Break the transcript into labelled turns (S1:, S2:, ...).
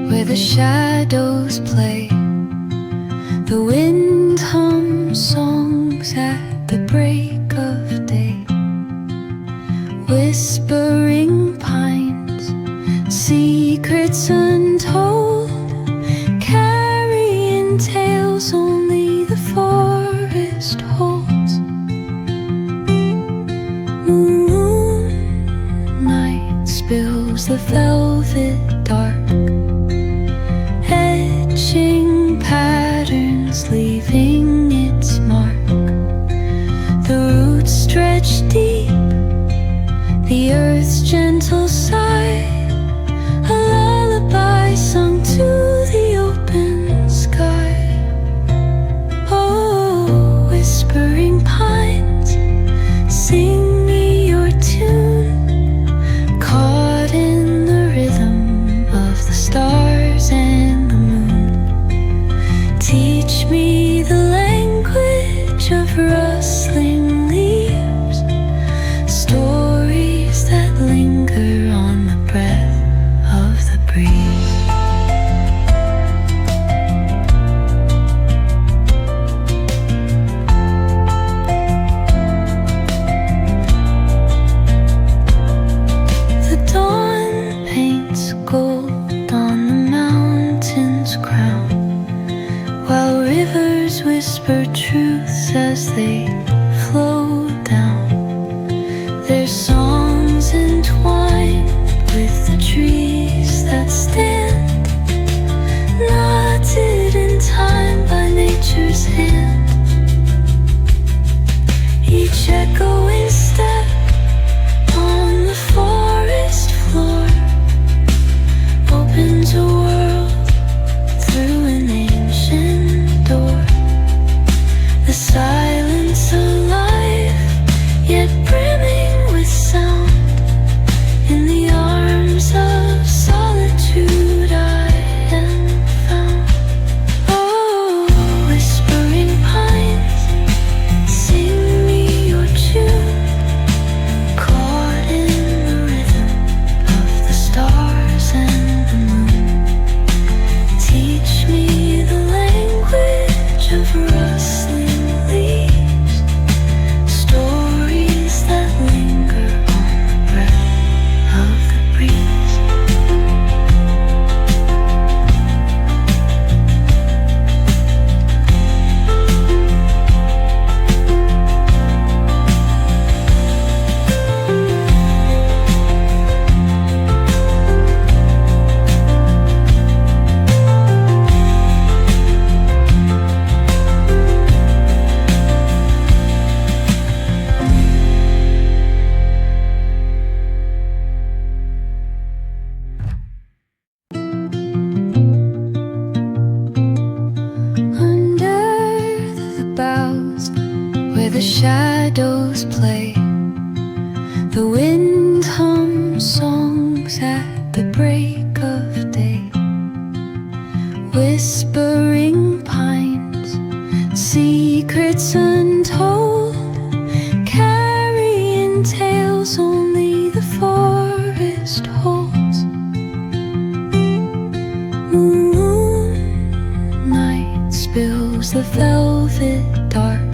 S1: Where the shadows play, the wind hums songs at the break of day. Whispering pines, secrets untold, carrying tales only the forest holds. Moonlight spills the velvet dark, etching patterns, leaving its mark. The roots stretch deep, the earth's gentle sigh, a lullaby sung to the open sky. Oh, whispering pines, sing me your tune, caught in the rhythm of the stars and the moon. Teach me the language of rustling leaves, stories that linger on the breath of the breeze. The dawn paints gold on the mountain's crown, while rivers whisper truths as they flow down. Their songs entwined with the trees that stand, knotted in time by nature's hand. Each echoing step on the forest floor opens a world through an ancient door. The silence alive, yet brimming with sound. In the arms of solitude I am found. Oh, whispering pines, sing me your tune, caught in the rhythm of the stars and the moon. Teach me the language of rustling leaves, stories that linger on the breath of the breeze. Under the boughs, where the shadows play, the wind hums songs at the break of day. Whispering pines, secrets untold, carrying tales only the forest holds. Moonlight spills the velvet dark,